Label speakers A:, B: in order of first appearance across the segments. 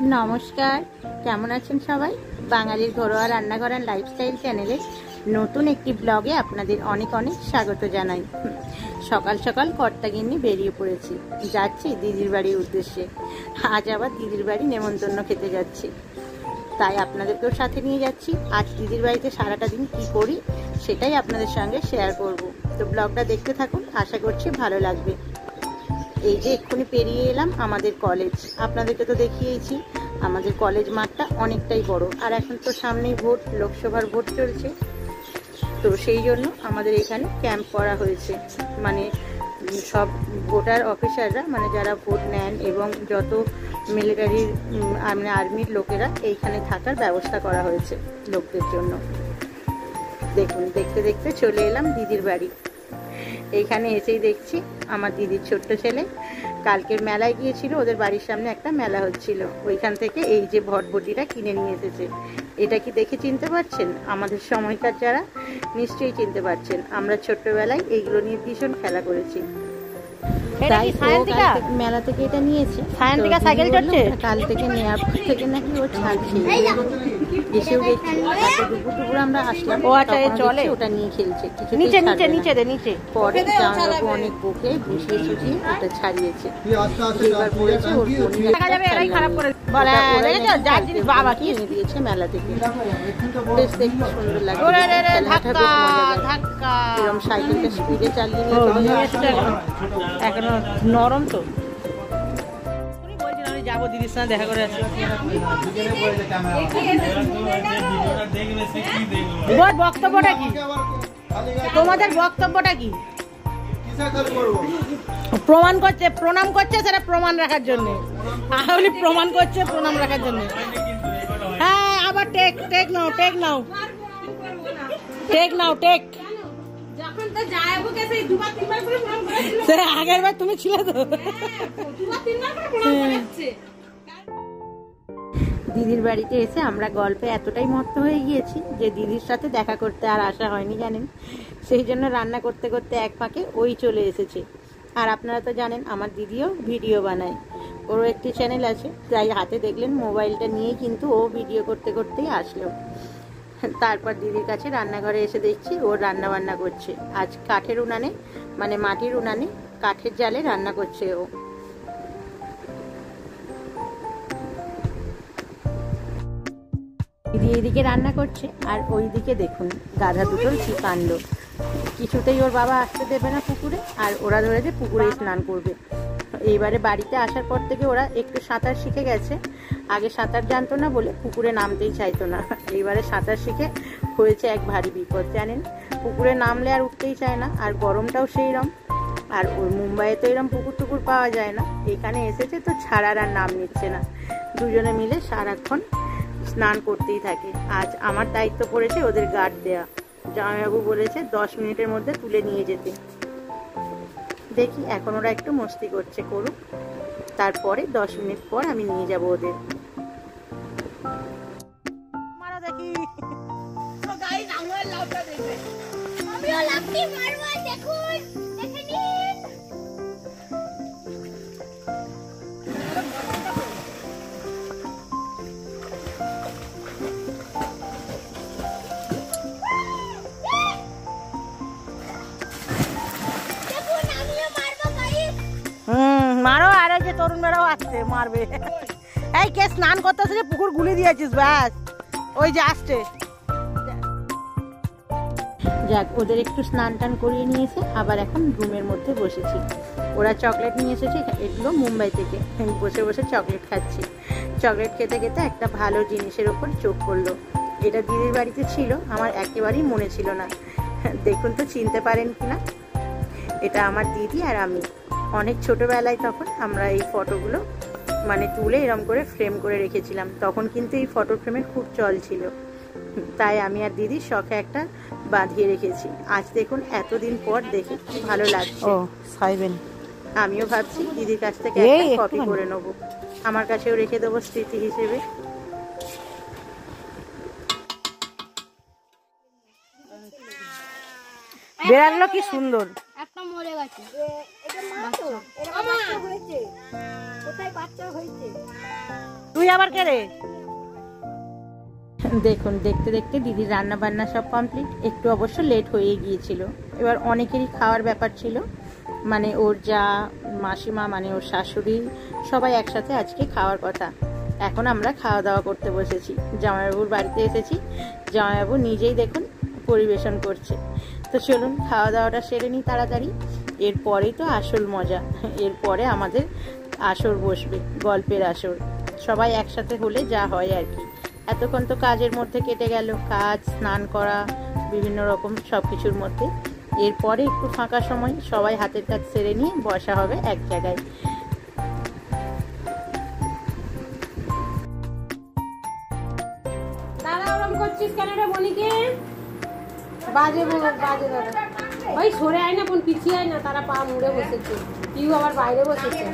A: নমস্কার, কেমন আছেন সবাই? বাঙালির ঘরোয়া রান্নাঘর আর লাইফস্টাইল চ্যানেলে নতুন একটি ব্লগে আপনাদের অনেক অনেক স্বাগত জানাই। সকাল সকাল কর্তাগিন্নি বেরিয়ে পড়েছি, যাচ্ছি দিদির বাড়ির উদ্দেশ্যে। আজ আবার দিদির বাড়ি নেমন্তন্ন খেতে যাচ্ছি, তাই আপনাদেরকেও সাথে নিয়ে যাচ্ছি। আজ দিদির বাড়িতে সারাটা দিন কী করি সেটাই আপনাদের সঙ্গে শেয়ার করব। তো ব্লগটা দেখতে থাকুন, আশা করছি ভালো লাগবে। এই যে এক্ষুনি পেরিয়ে এলাম আমাদের কলেজ, আপনাদেরকে তো দেখিয়েছি। আমাদের কলেজ মাঠটা অনেকটাই বড়, আর এখন তো সামনেই ভোট, লোকসভার ভোট চলছে, তো সেই জন্য আমাদের এখানে ক্যাম্প করা হয়েছে। মানে সব ভোটার অফিসাররা, মানে যারা ভোট নেন এবং যত মিলিটারির মানে আর্মির লোকেরা এইখানে থাকার ব্যবস্থা করা হয়েছে লোকদের জন্য। দেখুন, দেখতে দেখতে চলে এলাম দিদির বাড়ি। এইখানে এসেই দেখছি আমার দিদির ছোট্ট ছেলে কালকের মেলায় গিয়েছিল, ওদের বাড়ির সামনে একটা মেলা হচ্ছিল, ওইখান থেকে এই যে ভটভটিটা কিনে নিয়ে এসেছে। এটা কি দেখে চিনতে পারছেন? আমাদের সময়কার যারা নিশ্চয়ই চিনতে পারছেন, আমরা ছোট্টবেলায় এইগুলো নিয়ে ভীষণ খেলা করেছি। তাই মেলা থেকে এটা নিয়েছে, কাল থেকে নেওয়ার পর থেকে নাকি ও ছাড়ছে। এসেও দেখছি দুপুর আমরা আসলাম, ওটা নিয়ে খেলছে। কিছু পরে জামাইবাবু অনেক বকে বুঝিয়ে সুঝিয়ে ওটা ছাড়িয়েছে। এবার পড়েছে ওর কিনে দিয়েছে মেলা থেকে। বেশ দেখতে সুন্দর লাগে, এরকম সাইকেলটা স্পিডে চালিয়ে নিয়ে
B: এখনো নরম তো। যাবো দিদির সঙ্গে দেখা করে আসি। বক্তব্যটা কি তোমাদের? বক্তব্যটা কি? প্রমাণ করছে, প্রণাম করছে, সেটা প্রমাণ রাখার জন্য। প্রমাণ করছে প্রণাম রাখার জন্য। হ্যাঁ, আবার টেক টেক নাও, টেক নাও, টেক নাও, টেক। আগের বার তুমি ছিল তো।
A: দিদির বাড়িতে এসে আমরা গল্পে এতটাই মত্ত হয়ে গিয়েছি যে দিদির সাথে দেখা করতে আর আসা হয়নি জানেন। সেই জন্য রান্না করতে করতে এক ফাঁকে ওই চলে এসেছে। আর আপনারা তো জানেন আমার দিদিও ভিডিও বানায়, ওরও একটি চ্যানেল আছে, তাই হাতে দেখলেন মোবাইলটা নিয়ে কিন্তু ও ভিডিও করতে করতেই আসলো। তারপর দিদির কাছে রান্নাঘরে এসে দেখছি ও রান্না বান্না করছে। আজ কাঠের উনানে, মানে মাটির উনানে কাঠের জালে রান্না করছে ও। দিদি এইদিকে রান্না করছে, আর ওইদিকে দেখুন গাধা দুটোর কি কাণ্ড। কিছুতেই ওর বাবা আসতে দেবে না পুকুরে, আর ওরা ধরেছে পুকুরেই স্নান করবে। এইবারে বাড়িতে আসার পর থেকে ওরা একটু সাঁতার শিখে গেছে। আগে সাঁতার জানতো না বলে পুকুরে নামতেই চাইতো না, এইবারে সাঁতার শিখে হয়েছে এক ভারী বিপদ জানেন। পুকুরে নামলে আর উঠতেই চায় না, আর গরমটাও সেইরকম। আর ওই মুম্বাইয়ে তো এরকম পুকুর টুকুর পাওয়া যায় না, এখানে এসেছে তো ছাড়ার আর নাম নিচ্ছে না। দুজনে মিলে সারাক্ষণ স্নান করতেই থাকে। আজ আমার দায়িত্ব পড়েছে ওদের গার্ড দেয়া। জামাইবাবু বলেছে 10 মিনিটের মধ্যে তুলে নিয়ে যেতে। দেখি এখন ওরা একটু মস্তি করছে, করুক, তারপরে 10 মিনিট পর আমি নিয়ে যাব ওদের।
B: মারো, আর যে তরুণ বেড়াও আসছে মারবে। এই কে স্নান করতে আসছে, পুকুর গুলি দিয়েছিস ব্যাস, ওই যে আসছে।
A: যাক, ওদের একটু স্নান টান করিয়ে নিয়েছে, আবার এখন রুমের মধ্যে বসেছি। ওরা চকলেট নিয়ে এসেছে, এগুলো মুম্বাই থেকে। বসে বসে চকলেট খাচ্ছি। চকলেট খেতে খেতে একটা ভালো জিনিসের ওপর চোখ পড়লো। এটা দিদির বাড়িতে ছিল, আমার একেবারেই মনে ছিল না। দেখুন তো চিনতে পারেন কিনা। এটা আমার দিদি আর আমি অনেক ছোটবেলায়, তখন আমরা এই ফটোগুলো মানে তুলে এরম করে ফ্রেম করে রেখেছিলাম। তখন কিন্তু এই ফটো ফ্রেমের খুব চল ছিল, তাই আমি আর দিদি শখে একটা বাঁধিয়ে রেখেছি। আজ দেখুন এতদিন পর দেখে ভালো লাগছে। আমিও ভাবছি দিদির কাছ থেকে একটা কপি করে নেব, আমার কাছেও রেখে দেবো স্মৃতি হিসেবে।
B: বেড়াগুলো কি সুন্দর।
C: একটা মরে গেছে।
B: তুই তুই আবার কে রে?
A: দেখুন দেখতে দেখতে দিদির রান্না বান্না সব কমপ্লিট। একটু অবশ্য লেট হয়ে গিয়েছিল। এবার অনেকেরই খাওয়ার ব্যাপার ছিল, মানে ওর যা মাসিমা মানে ওর শাশুড়ি সবাই একসাথে আজকে খাওয়ার কথা। এখন আমরা খাওয়া দাওয়া করতে বসেছি। জামাইবাবুর বাড়িতে এসেছি, জামাইবাবু নিজেই দেখুন পরিবেশন করছে। তো চলুন খাওয়া দাওয়াটা সেরে নিই তাড়াতাড়ি। এরপরেই তো আসল মজা, এরপরে আমাদের আসর বসবে, গল্পের আসর। সবাই একসাথে হলে যা হয় আর কি। এতক্ষণ তো কাজের মধ্যে কেটে গেল, কাজ, স্নান করা, বিভিন্ন রকম সব কিছুর মধ্যে। এরপরে একটু ফাঁকা সময় সবাই হাতের কাজ সেরে নিয়ে বসা হবে এক জায়গায়।
C: দাদা ওরম করছিস কেন রে মনিকে? বাজে বাজে দাদা ওই সরে আয় না, কোন পিছিয়ে আয় না, তারা পা মুড়ে বসেছে, কেউ আবার বাইরে বসেছে।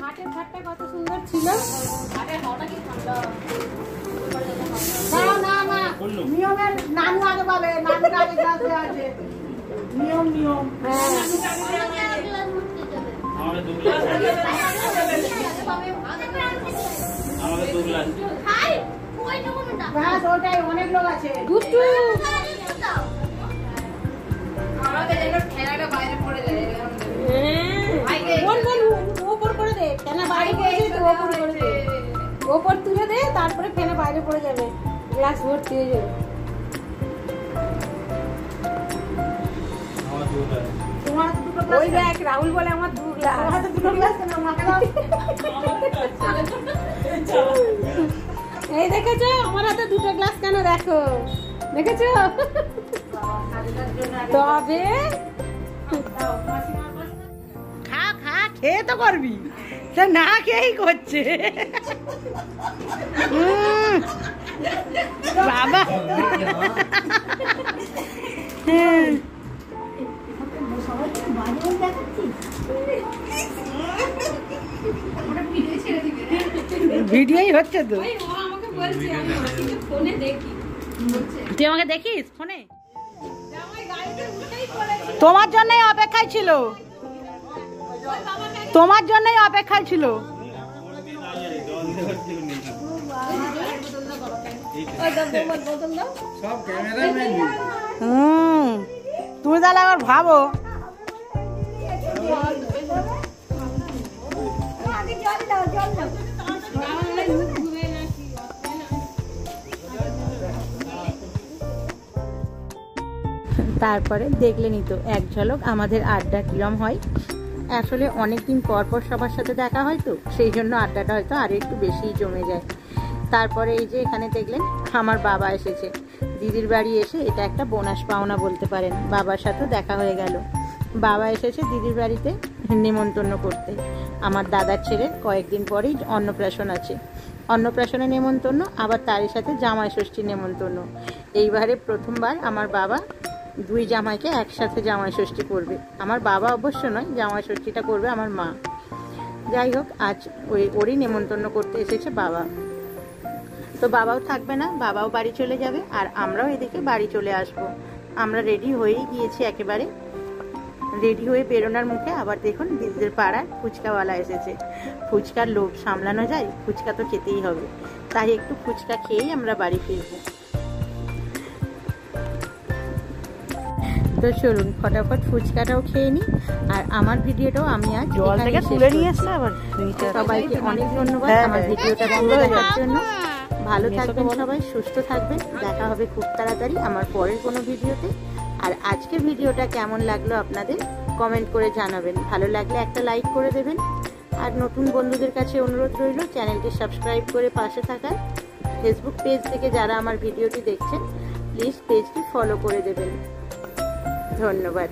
C: মাঠের ঘাটটা কত সুন্দর ছিল। না না
B: নিয়মের নানু আগে বলে, নানু আগে ক্লাসে আছে। নিয়ম নিয়ম। হ্যাঁ ওটাই, অনেক লোক আছে।
C: দুষ্টু ওপর করে দে, ফেনা বাইরে পড়ে যাবে, ওপর করে দে, ওপর তুলে দে, তারপরে ফেনা বাইরে পড়ে যাবে, গ্লাস ভর্তি হয়ে যাবে। ওই দেখ রাহুল বলে আমার 2 গ্লাস। এই দেখেছো আমার হাতে 2টো গ্লাস কেন, দেখো দেখেছো? তবে
B: খা খা, খেয়ে তো করবি, সে না খেয়েই করছে। বাবা ভিডিওই হচ্ছে তো।
C: আমাকে বলছে আমি মাসিকে ফোনে দেখি,
B: তুই আমাকে দেখিস ফোনে? তোমার জন্যই অপেক্ষায় ছিল, তোমার জন্যই অপেক্ষায় ছিল। তুমি তাহলে আবার ভাবো।
A: তারপরে দেখলেনই তো এক ঝলক আমাদের আড্ডা কিরম হয়। আসলে অনেকদিন পর পর সবার সাথে দেখা হয় তো, সেই জন্য আড্ডাটা হয়তো আরও একটু বেশিই জমে যায়। তারপরে এই যে এখানে দেখলেন আমার বাবা এসেছে। দিদির বাড়ি এসে এটা একটা বোনাস পাওনা বলতে পারেন, বাবার সাথেও দেখা হয়ে গেল। বাবা এসেছে দিদির বাড়িতে নেমন্তন্ন করতে। আমার দাদার ছেলের কয়েকদিন পরেই অন্নপ্রাশন আছে, অন্নপ্রাশনে নেমন্তন্ন, আবার তারই সাথে জামাই ষষ্ঠীর নেমন্তন্ন। এইবারে প্রথমবার আমার বাবা 2 জামাইকে একসাথে জামাই ষষ্ঠী করবে। আমার বাবা অবশ্য নয়, জামাই ষষ্ঠীটা করবে আমার মা। যাই হোক, আজ ওরই নেমন্তন্ন করতে এসেছে বাবা। তো বাবাও থাকবে না, বাবাও বাড়ি চলে যাবে, আর আমরাও এদিকে বাড়ি চলে আসব। আমরা রেডি হয়েই গিয়েছি, একেবারে রেডি হয়ে বেরোনোর মুখে আবার দেখুন দিদিদের পাড়ার ফুচকাওয়ালা এসেছে। ফুচকার লোভ সামলানো যায়? ফুচকা তো খেতেই হবে, তাই একটু ফুচকা খেয়েই আমরা বাড়ি ফিরবো। তো চলুন ফটাফট ফুচকাটাও খেয়ে নিই, আর আমার ভিডিওটাও আমি আজ
B: জল থেকে তুলে নিয়ে আসলে আবার।
A: সবাইকে অনেক ধন্যবাদ আমার ভিডিওটা বন্ধ দেখার জন্য। ভালো থাকবেন সবাই, সুস্থ থাকবেন। দেখা হবে খুব তাড়াতাড়ি আমার পরের কোনো ভিডিওতে। আর আজকের ভিডিওটা কেমন লাগলো আপনাদের কমেন্ট করে জানাবেন। ভালো লাগলে একটা লাইক করে দেবেন, আর নতুন বন্ধুদের কাছে অনুরোধ রইল চ্যানেলটি সাবস্ক্রাইব করে পাশে থাকার। ফেসবুক পেজ থেকে যারা আমার ভিডিওটি দেখছেন প্লিজ পেজটি ফলো করে দেবেন। ধন্যবাদ।